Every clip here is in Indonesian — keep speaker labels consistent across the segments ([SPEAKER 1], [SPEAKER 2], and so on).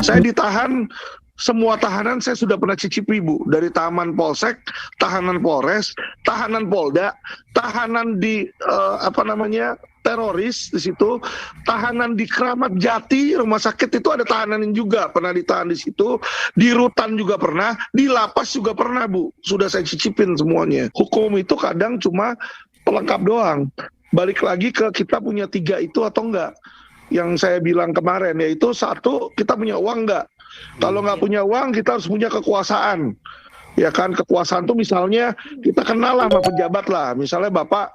[SPEAKER 1] Saya ditahan, semua tahanan saya sudah pernah cicipi, Bu. Dari tahanan Polsek, tahanan Polres, tahanan Polda, tahanan di teroris di situ, tahanan di Keramat Jati, rumah sakit itu ada tahanan juga pernah ditahan di situ, di rutan juga pernah, di lapas juga pernah, Bu. Sudah saya cicipin semuanya. Hukum itu kadang cuma pelengkap doang. Balik lagi ke kita punya 3 itu atau enggak. Yang saya bilang kemarin, yaitu 1, kita punya uang enggak? Kalau nggak punya uang, kita harus punya kekuasaan. Ya kan, kekuasaan tuh misalnya kita kenal lah sama pejabat lah. Misalnya Bapak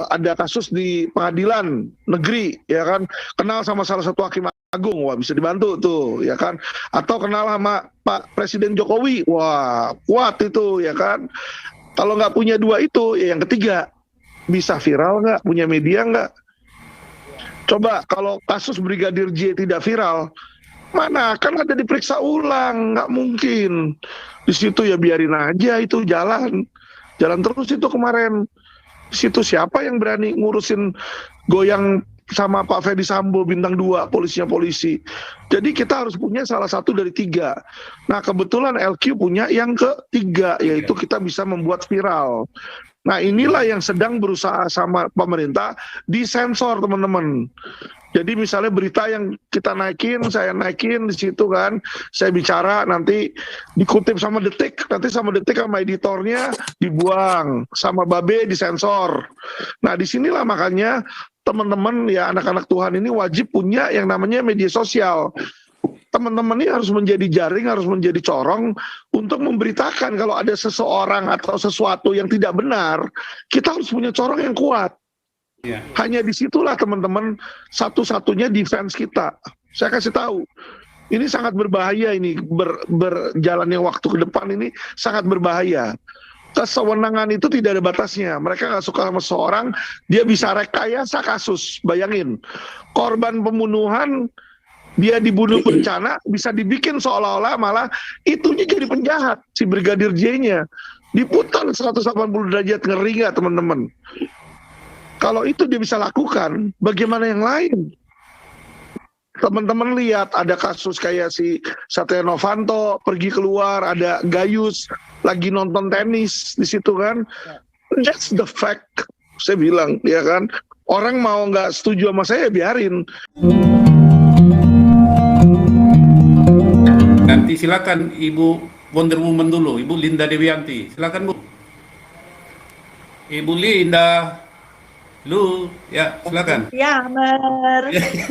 [SPEAKER 1] ada kasus di pengadilan negeri, ya kan, kenal sama salah satu hakim agung, wah bisa dibantu tuh, ya kan. Atau kenal sama Pak Presiden Jokowi, wah kuat itu, ya kan. Kalau nggak punya 2 itu, ya yang ketiga, bisa viral nggak, punya media nggak? Coba kalau kasus Brigadir J tidak viral, mana kan ada diperiksa ulang, nggak mungkin. Di situ ya biarin aja itu jalan terus itu kemarin. Di situ siapa yang berani ngurusin goyang sama Pak Ferdi Sambo bintang 2, polisinya polisi. Jadi kita harus punya salah satu dari 3. Nah kebetulan LQ punya yang ketiga, yaitu kita bisa membuat viral. Nah inilah yang sedang berusaha sama pemerintah disensor, teman-teman. Jadi misalnya berita yang kita naikin, saya naikin di situ kan, saya bicara nanti dikutip sama Detik, nanti sama Detik sama editornya dibuang, sama Babe disensor. Nah disinilah makanya teman-teman ya anak-anak Tuhan ini wajib punya yang namanya media sosial. Teman-teman ini harus menjadi jaring, harus menjadi corong untuk memberitakan kalau ada seseorang atau sesuatu yang tidak benar, kita harus punya corong yang kuat. Ya. Hanya disitulah teman-teman satu-satunya defense kita. Saya kasih tahu, ini sangat berbahaya ini, berjalannya waktu ke depan ini sangat berbahaya. Kesewenangan itu tidak ada batasnya. Mereka nggak suka sama seseorang, dia bisa rekayasa kasus. Bayangin, korban pembunuhan, dia dibunuh berencana, bisa dibikin seolah-olah malah itunya jadi penjahat, si Brigadir J-nya. Diputar 180 derajat, ngeri nggak teman-teman? Kalau itu dia bisa lakukan, bagaimana yang lain? Teman-teman lihat ada kasus kayak si Setia Novanto pergi keluar, ada Gayus lagi nonton tenis di situ kan. That's the fact, saya bilang, ya kan. Orang mau nggak setuju sama saya, biarin.
[SPEAKER 2] Nanti silakan Ibu Wonder Woman dulu, Ibu Linda Dewianti. Silakan Bu. Ibu Linda. Lu, ya silakan.
[SPEAKER 3] Santiamer,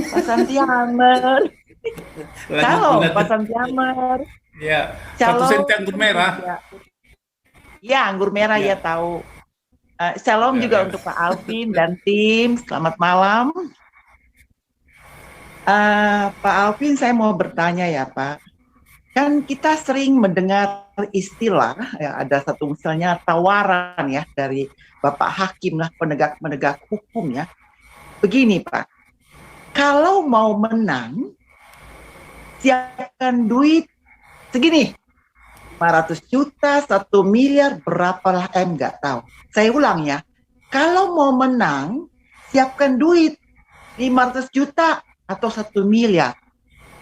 [SPEAKER 3] Pak Santiamer. Halo, Pak Santiamer.
[SPEAKER 2] Ya, 1 senti anggur merah.
[SPEAKER 3] Ya, anggur merah ya tahu. Shalom juga untuk Pak Alvin dan tim. Selamat malam. Pak Alvin, saya mau bertanya ya Pak. Kan kita sering mendengar istilah, ya, ada satu misalnya tawaran ya dari Bapak Hakim lah, penegak hukum ya. Begini Pak, kalau mau menang, siapkan duit segini, 500 juta, 1 miliar, berapalah M, nggak tahu. Saya ulang ya, kalau mau menang, siapkan duit 500 juta atau 1 miliar.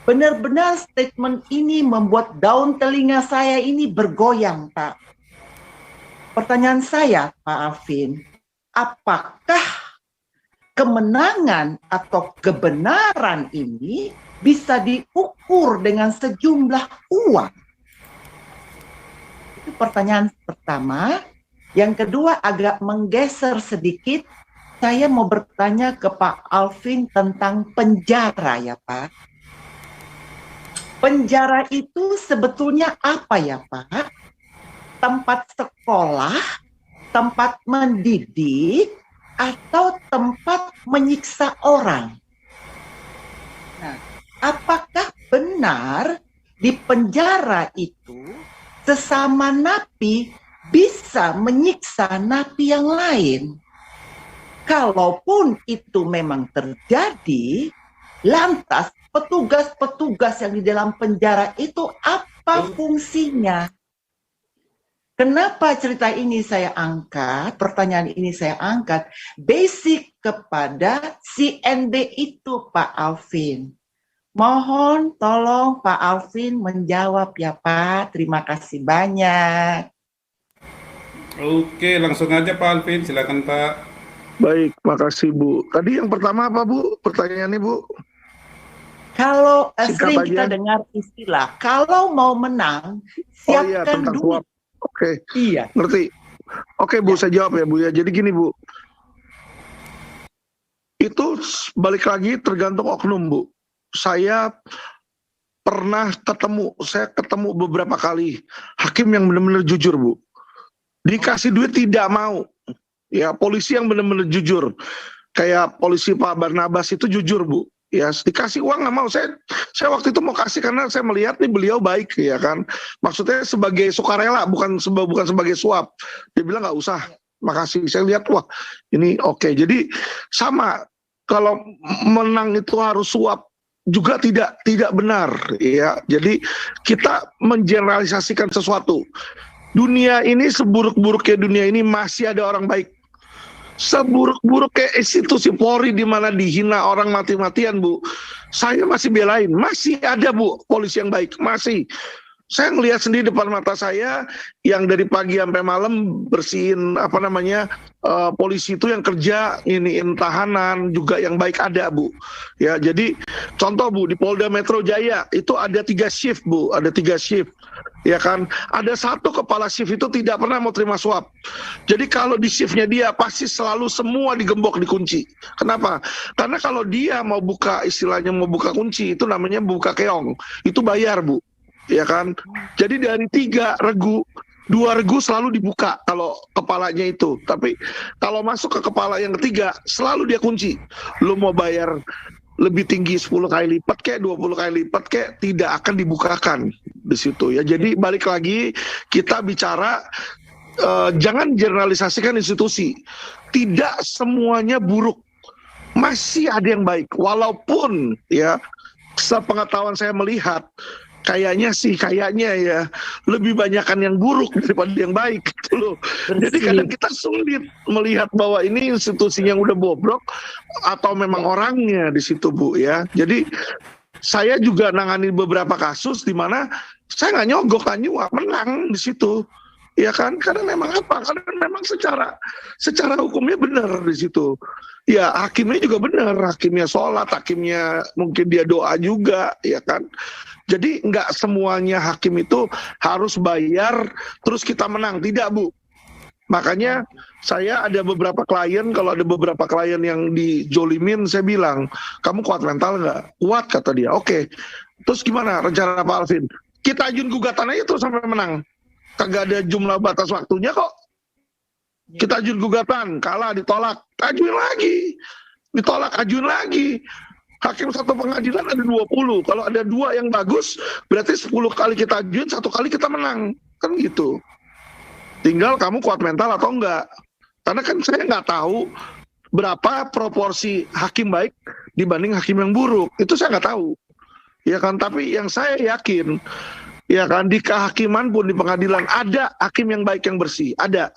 [SPEAKER 3] Benar-benar statement ini membuat daun telinga saya ini bergoyang, Pak. Pertanyaan saya, Pak Alvin, apakah kemenangan atau kebenaran ini bisa diukur dengan sejumlah uang? Itu pertanyaan pertama. Yang kedua agak menggeser sedikit. Saya mau bertanya ke Pak Alvin tentang penjara ya Pak. Penjara itu sebetulnya apa ya Pak? Tempat sekolah, tempat mendidik, atau tempat menyiksa orang? Nah, apakah benar di penjara itu sesama napi bisa menyiksa napi yang lain? Kalaupun itu memang terjadi, lantas petugas-petugas yang di dalam penjara itu apa fungsinya? Kenapa cerita ini saya angkat, pertanyaan ini saya angkat, basic kepada si ND itu Pak Alvin. Mohon tolong Pak Alvin menjawab ya Pak. Terima kasih banyak.
[SPEAKER 2] Oke, langsung aja Pak Alvin, silakan Pak.
[SPEAKER 1] Baik, makasih Bu. Tadi yang pertama apa Bu? Pertanyaannya Bu?
[SPEAKER 3] Kalau
[SPEAKER 1] Singkat
[SPEAKER 3] sering
[SPEAKER 1] aja.
[SPEAKER 3] kita dengar istilah, kalau mau menang,
[SPEAKER 1] Oh iya,
[SPEAKER 3] siapkan
[SPEAKER 1] tentang
[SPEAKER 3] duit.
[SPEAKER 1] suap. Oke,
[SPEAKER 3] Iya.
[SPEAKER 1] ngerti. Oke Bu, saya jawab ya Bu ya. Jadi gini Bu, itu balik lagi tergantung oknum Bu. Saya pernah saya ketemu beberapa kali hakim yang benar-benar jujur Bu. Dikasih duit tidak mau. Ya, polisi yang benar-benar jujur. Kayak polisi Pak Barnabas itu jujur Bu. Ya, dikasih uang nggak mau. Saya waktu itu mau kasih karena saya melihat nih beliau baik ya kan. Maksudnya sebagai sukarela, bukan sebagai suap. Dia bilang nggak usah, makasih. Saya lihat wah ini oke. Jadi sama, kalau menang itu harus suap juga tidak benar ya. Jadi kita mengeneralisasikan sesuatu. Dunia ini seburuk-buruknya dunia ini masih ada orang baik. Seburuk-buruknya institusi Polri di mana dihina orang mati-matian Bu, saya masih belain. Masih ada Bu polisi yang baik, masih. Saya ngelihat sendiri depan mata saya yang dari pagi sampai malam bersihin polisi itu yang kerja iniin tahanan juga yang baik ada Bu. Ya, jadi contoh Bu di Polda Metro Jaya itu ada 3 shift Bu, ada 3 shift. Ya kan, ada satu kepala shift itu tidak pernah mau terima suap. Jadi kalau di shiftnya dia pasti selalu semua digembok, dikunci. Kenapa? Karena kalau dia mau buka, istilahnya mau buka kunci, itu namanya buka keong. Itu bayar Bu, ya kan. Jadi dari 3 regu, 2 regu selalu dibuka kalau kepalanya itu. Tapi kalau masuk ke kepala yang ketiga, selalu dia kunci. Lu mau bayar lebih tinggi 10 kali lipat kayak 20 kali lipat kayak tidak akan dibukakan di situ ya. Jadi balik lagi kita bicara jangan generalisasikan institusi. Tidak semuanya buruk. Masih ada yang baik walaupun ya sepengetahuan saya melihat kayaknya ya lebih banyakkan yang buruk daripada yang baik gitu loh. Jadi kadang kita sulit melihat bahwa ini institusi yang udah bobrok atau memang orangnya di situ Bu ya. Jadi saya juga nangani beberapa kasus di mana saya nggak nyogok, nggak nyuap, menang di situ. Ya kan, karena memang karena memang secara hukumnya benar di situ. Ya hakimnya juga benar, hakimnya sholat, hakimnya mungkin dia doa juga, ya kan. Jadi nggak semuanya hakim itu harus bayar terus kita menang, tidak Bu. Makanya saya ada beberapa klien, kalau ada beberapa klien yang dijolimin, saya bilang, kamu kuat mental nggak? Kuat kata dia, oke. Terus gimana rencana Pak Alvin? Kita ajuin gugatan aja terus sampai menang. Kagak ada jumlah batas waktunya kok. Kita ajuin gugatan, kalah, ditolak, ajuin lagi. Ditolak, ajuin lagi. Hakim satu pengadilan ada 20. Kalau ada 2 yang bagus, berarti 10 kali kita ajuin, 1 kali kita menang. Kan gitu. Tinggal kamu kuat mental atau enggak. Karena kan saya nggak tahu berapa proporsi hakim baik dibanding hakim yang buruk. Itu saya nggak tahu. Ya kan, tapi yang saya yakin, ya kan, di kehakiman pun di pengadilan ada hakim yang baik yang bersih. Ada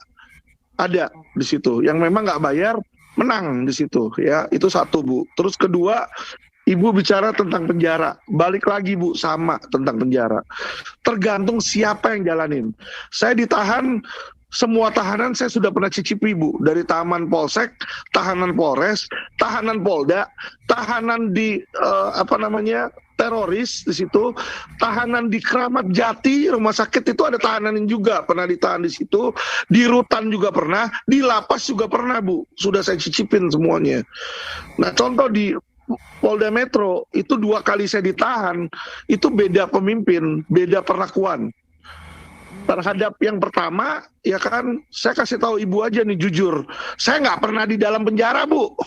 [SPEAKER 1] di situ. Yang memang nggak bayar, menang di situ ya. Itu satu Bu. Terus kedua, Ibu bicara tentang penjara. Balik lagi Bu, sama tentang penjara. Tergantung siapa yang jalanin. Saya ditahan, semua tahanan saya sudah pernah cicipi Bu. Dari tahanan Polsek, tahanan Polres, tahanan Polda, tahanan di teroris di situ, tahanan di Kramat Jati, rumah sakit itu ada tahanan juga pernah ditahan di situ, di rutan juga pernah, di lapas juga pernah Bu, sudah saya cicipin semuanya. Nah contoh di Polda Metro itu 2 kali saya ditahan, itu beda pemimpin, beda perlakuan. Terhadap yang pertama, ya kan, saya kasih tahu Ibu aja nih jujur, saya nggak pernah di dalam penjara Bu,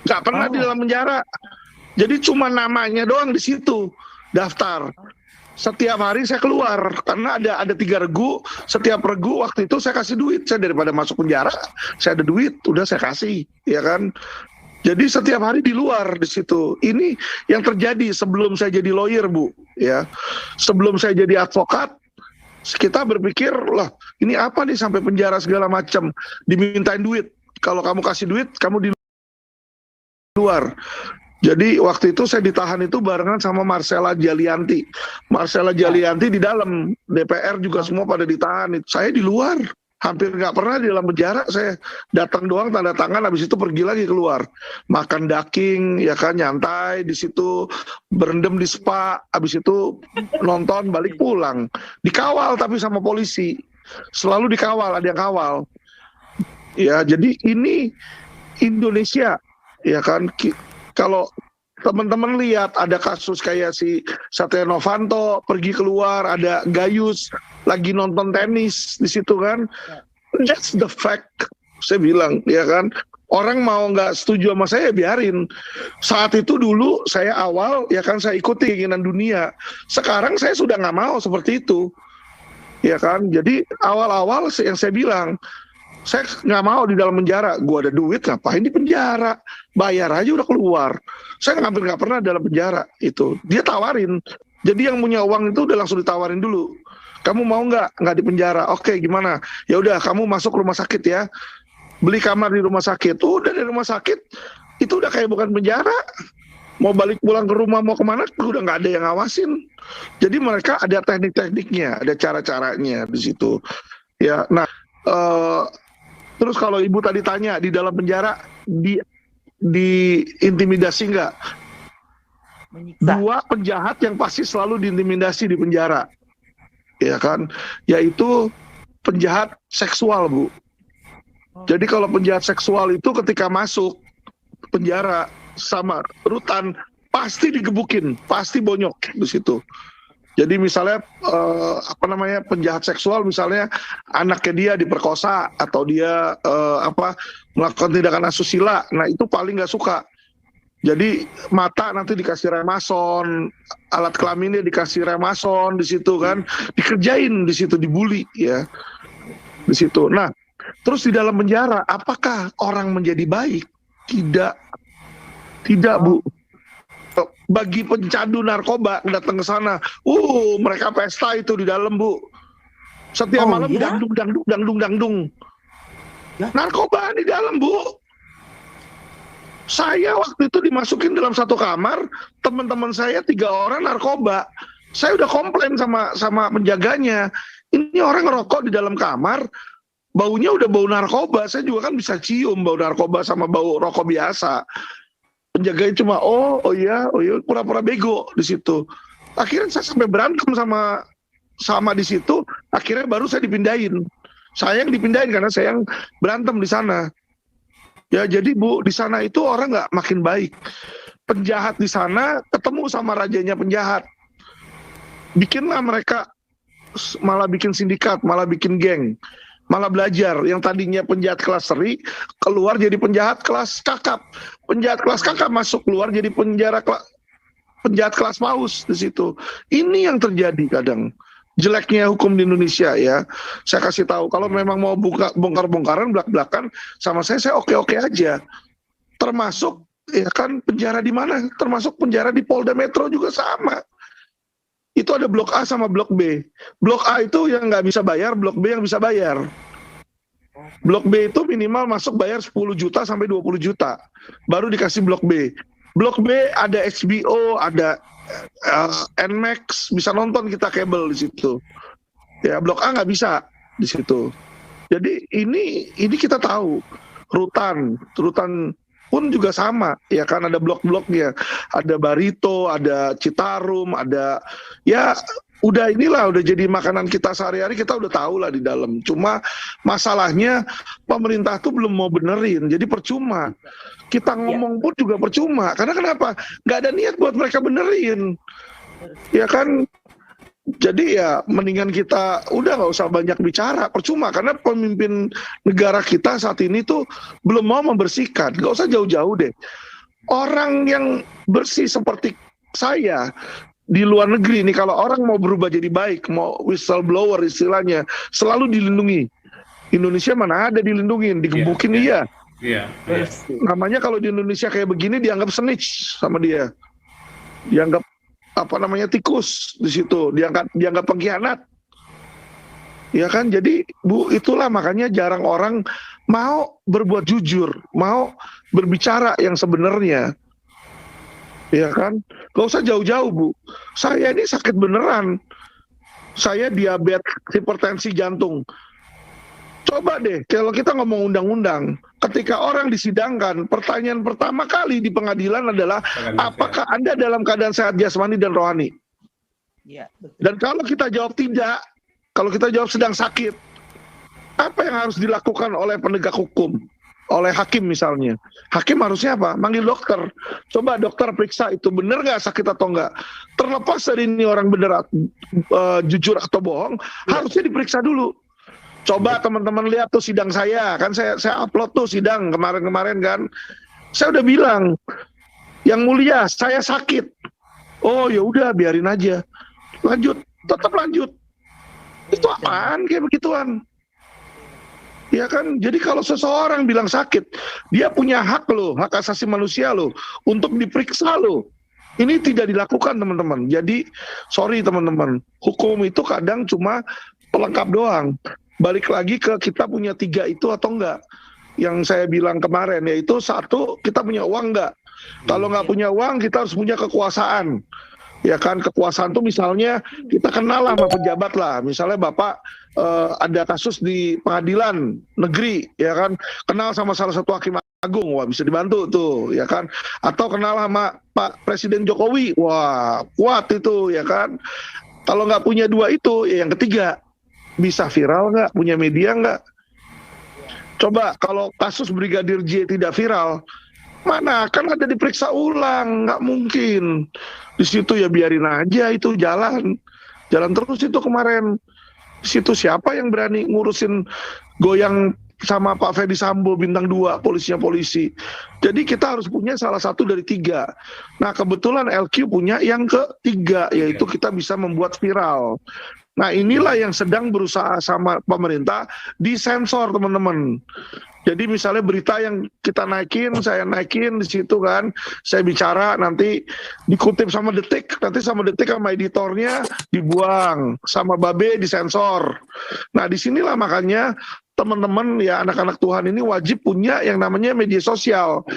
[SPEAKER 1] nggak pernah di dalam penjara. Jadi cuma namanya doang di situ daftar. Setiap hari saya keluar karena ada 3 regu. Setiap regu waktu itu saya kasih duit. Saya daripada masuk penjara, saya ada duit, udah saya kasih, ya kan. Jadi setiap hari di luar di situ. Ini yang terjadi sebelum saya jadi lawyer Bu, ya. Sebelum saya jadi advokat, kita berpikir lah ini apa nih sampai penjara segala macam, dimintain duit. Kalau kamu kasih duit, kamu di luar. Jadi waktu itu saya ditahan itu barengan sama Marcella Jalianti. Marcella Jalianti di dalam, DPR juga semua pada ditahan. Saya di luar, hampir nggak pernah di dalam penjara. Saya datang doang, tanda tangan, habis itu pergi lagi keluar. Makan daging, ya kan, nyantai di situ, berendam di spa, habis itu nonton, balik pulang. Dikawal tapi sama polisi. Selalu dikawal, ada yang kawal. Ya, jadi ini Indonesia, ya kan. Kalau teman-teman lihat ada kasus kayak si Setia Novanto pergi keluar, ada Gayus lagi nonton tenis di situ kan, that's the fact. Saya bilang, ya kan, orang mau nggak setuju sama saya biarin. Saat itu dulu saya awal, ya kan, saya ikuti keinginan dunia. Sekarang saya sudah nggak mau seperti itu, ya kan. Jadi awal-awal yang saya bilang, saya nggak mau di dalam penjara. Gue ada duit, ngapain di penjara? Bayar aja udah keluar. Saya hampir nggak pernah dalam penjara itu. Dia tawarin. Jadi yang punya uang itu udah langsung ditawarin dulu. Kamu mau nggak di penjara? Oke, gimana? Ya udah, kamu masuk rumah sakit ya. Beli kamar di rumah sakit. Udah dari rumah sakit itu udah kayak bukan penjara. Mau balik pulang ke rumah mau kemana udah nggak ada yang ngawasin. Jadi mereka ada teknik-tekniknya, ada cara-caranya di situ. Ya, nah. Terus kalau ibu tadi tanya di dalam penjara di intimidasi nggak?
[SPEAKER 3] Menyiksa.
[SPEAKER 1] 2 penjahat yang pasti selalu diintimidasi di penjara, ya kan? Yaitu penjahat seksual, Bu. Jadi kalau penjahat seksual itu ketika masuk penjara sama rutan pasti digebukin, pasti bonyok di situ. Jadi misalnya penjahat seksual, misalnya anaknya dia diperkosa atau dia melakukan tindakan asusila, nah itu paling nggak suka. Jadi mata nanti dikasih remason, alat kelaminnya dikasih remason di situ kan, dikerjain di situ, dibully ya di situ. Nah, terus di dalam penjara, apakah orang menjadi baik? Tidak, Bu. Bagi pencandu narkoba datang ke sana, mereka pesta itu di dalam, Bu. Setiap malam
[SPEAKER 3] ya?
[SPEAKER 1] dangdung.
[SPEAKER 3] Ya?
[SPEAKER 1] Narkoba di dalam, Bu. Saya waktu itu dimasukin dalam satu kamar, teman-teman saya 3 orang narkoba. Saya udah komplain sama penjaganya. Ini orang ngerokok di dalam kamar, baunya udah bau narkoba. Saya juga kan bisa cium bau narkoba sama bau rokok biasa. Penjaganya cuma oh iya pura-pura bego di situ. Akhirnya saya sampai berantem sama di situ. Akhirnya baru saya dipindahin. Saya yang dipindahin karena saya yang berantem di sana. Ya jadi, Bu, di sana itu orang nggak makin baik. Penjahat di sana ketemu sama rajanya penjahat. Bikinlah mereka malah bikin sindikat, malah bikin geng. Malah belajar, yang tadinya penjahat kelas seri keluar jadi penjahat kelas kakap, penjahat kelas kakap masuk keluar jadi penjahat kelas paus di situ. Ini yang terjadi kadang. Jeleknya hukum di Indonesia ya. Saya kasih tahu, kalau memang mau bongkar-bongkaran belak-belakan sama saya oke-oke aja. Termasuk ya kan penjara di mana? Termasuk penjara di Polda Metro juga sama. Itu ada blok A sama blok B. Blok A itu yang nggak bisa bayar, blok B yang bisa bayar. Blok B itu minimal masuk bayar 10 juta sampai 20 juta. Baru dikasih blok B. Blok B ada HBO, ada Nmax, bisa nonton kita kabel di situ. Ya, blok A nggak bisa di situ. Jadi ini kita tahu. Rutan pun juga sama, ya kan, ada blok-bloknya, ada Barito, ada Citarum, ada ya udah jadi makanan kita sehari-hari, kita udah tahu lah di dalam. Cuma masalahnya pemerintah tuh belum mau benerin, jadi percuma. Kita ngomong pun juga percuma, karena kenapa? Nggak ada niat buat mereka benerin, ya kan. Jadi ya mendingan kita udah nggak usah banyak bicara, percuma, karena pemimpin negara kita saat ini tuh belum mau membersihkan. Nggak usah jauh-jauh deh. Orang yang bersih seperti saya di luar negeri nih, kalau orang mau berubah jadi baik, mau whistleblower istilahnya, selalu dilindungi. Indonesia mana ada dilindungin, digebukin iya. Namanya kalau di Indonesia kayak begini dianggap snitch sama dia, dianggap tikus di situ, dianggap pengkhianat, ya kan. Jadi, Bu, itulah makanya jarang orang mau berbuat jujur, mau berbicara yang sebenarnya, ya kan? Gak usah jauh-jauh, Bu. Saya ini sakit beneran. Saya diabetes, hipertensi jantung. Coba deh, kalau kita ngomong undang-undang, ketika orang disidangkan, pertanyaan pertama kali di pengadilan adalah, apakah Anda dalam keadaan sehat jasmani dan rohani?
[SPEAKER 3] Iya, betul.
[SPEAKER 1] Dan kalau kita jawab tidak, kalau kita jawab sedang sakit, apa yang harus dilakukan oleh penegak hukum? Oleh hakim misalnya. Hakim harusnya apa? Manggil dokter. Coba dokter periksa itu benar nggak sakit atau nggak. Terlepas dari ini orang benar jujur atau bohong, harusnya diperiksa dulu. Coba teman-teman lihat tuh sidang saya, kan saya upload tuh sidang kemarin-kemarin kan. Saya udah bilang, yang mulia saya sakit. Oh ya udah biarin aja. Lanjut, tetap lanjut. Itu apaan kayak begituan? Ya kan, jadi kalau seseorang bilang sakit, dia punya hak loh, hak asasi manusia loh, untuk diperiksa loh. Ini tidak dilakukan teman-teman. Jadi, sorry teman-teman, hukum itu kadang cuma pelengkap doang. Balik lagi ke kita punya 3 itu atau enggak. Yang saya bilang kemarin, yaitu 1, kita punya uang enggak. Kalau nggak punya uang, kita harus punya kekuasaan. Ya kan, kekuasaan tuh misalnya kita kenal lah sama pejabat lah, misalnya Bapak ada kasus di pengadilan negeri, ya kan, kenal sama salah satu hakim agung, wah bisa dibantu tuh, ya kan, atau kenal sama Pak Presiden Jokowi, wah kuat itu, ya kan. Kalau nggak punya 2 itu, ya yang ketiga, bisa viral nggak, punya media nggak. Coba kalau kasus Brigadir J tidak viral, mana kan ada diperiksa ulang, nggak mungkin. Di situ ya biarin aja itu jalan terus itu kemarin. Di situ siapa yang berani ngurusin goyang sama Pak Ferdi Sambo bintang 2, polisinya polisi. Jadi kita harus punya salah satu dari 3. Nah kebetulan LQ punya yang ketiga, yaitu kita bisa membuat viral. Nah inilah yang sedang berusaha sama pemerintah disensor teman-teman. Jadi misalnya berita yang kita naikin, saya naikin di situ kan, saya bicara nanti dikutip sama Detik, nanti sama Detik sama editornya dibuang, sama Babe disensor. Nah disinilah makanya teman-teman ya anak-anak Tuhan ini wajib punya yang namanya media sosial.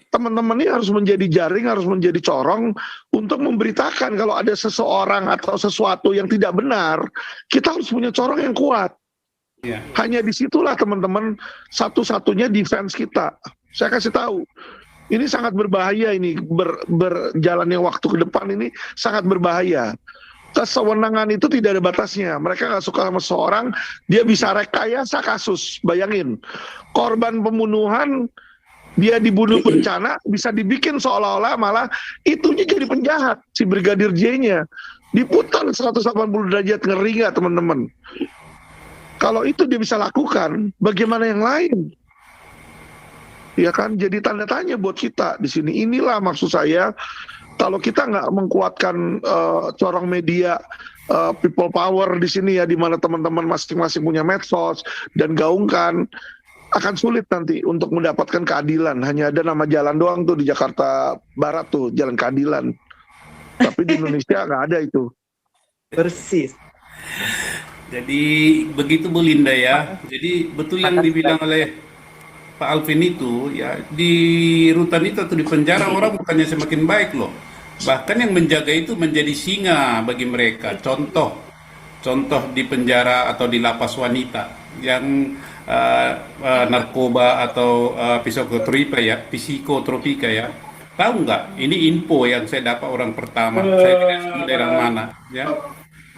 [SPEAKER 1] Teman-teman ini harus menjadi jaring, harus menjadi corong untuk memberitakan kalau ada seseorang atau sesuatu yang tidak benar, kita harus punya corong yang kuat. Ya. Hanya disitulah teman-teman satu-satunya defense kita. Saya kasih tahu, ini sangat berbahaya ini berjalannya waktu ke depan ini sangat berbahaya. Kesewenangan itu tidak ada batasnya. Mereka nggak suka sama seseorang, dia bisa rekayasa kasus. Bayangin, korban pembunuhan dia dibunuh berencana, bisa dibikin seolah-olah malah itunya jadi penjahat si Brigadir J-nya. Diputar 180 derajat, ngeri nggak teman-teman? Kalau itu dia bisa lakukan, bagaimana yang lain? Ya kan, jadi tanda tanya buat kita di sini. Inilah maksud saya, kalau kita nggak mengkuatkan corong media, people power di sini ya, di mana teman-teman masing-masing punya medsos dan gaungkan, akan sulit nanti untuk mendapatkan keadilan. Hanya ada nama jalan doang tuh di Jakarta Barat tuh, Jalan Keadilan. Tapi di Indonesia nggak ada itu.
[SPEAKER 3] Persis.
[SPEAKER 2] Jadi begitu Bu Linda ya. Jadi betul yang dibilang oleh Pak Alvin itu ya, di rutan itu atau di penjara orang bukannya semakin baik loh. Bahkan yang menjaga itu menjadi singa bagi mereka. Contoh di penjara atau di lapas wanita yang narkoba atau psikotropika ya. Tahu nggak? Ini info yang saya dapat orang pertama. Saya tidak tahu daerah mana ya.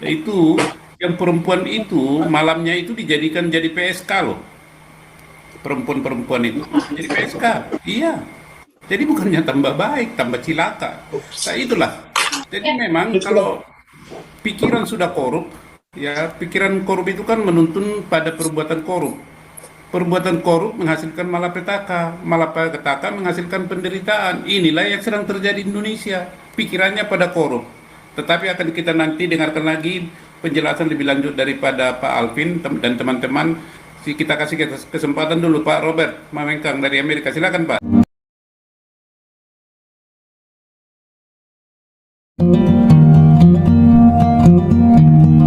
[SPEAKER 2] Itu yang perempuan itu malamnya itu dijadikan jadi PSK loh, perempuan itu jadi PSK. Iya, jadi bukannya tambah baik, tambah cilaka. Nah itulah, jadi memang kalau pikiran sudah korup ya, pikiran korup itu kan menuntun pada perbuatan korup menghasilkan malapetaka menghasilkan penderitaan. Inilah yang sedang terjadi di Indonesia, pikirannya pada korup. Tetapi akan kita nanti dengarkan lagi penjelasan lebih lanjut daripada Pak Alvin dan teman-teman. Kita kasih kesempatan dulu Pak Robert Mamengkang dari Amerika. Silakan Pak.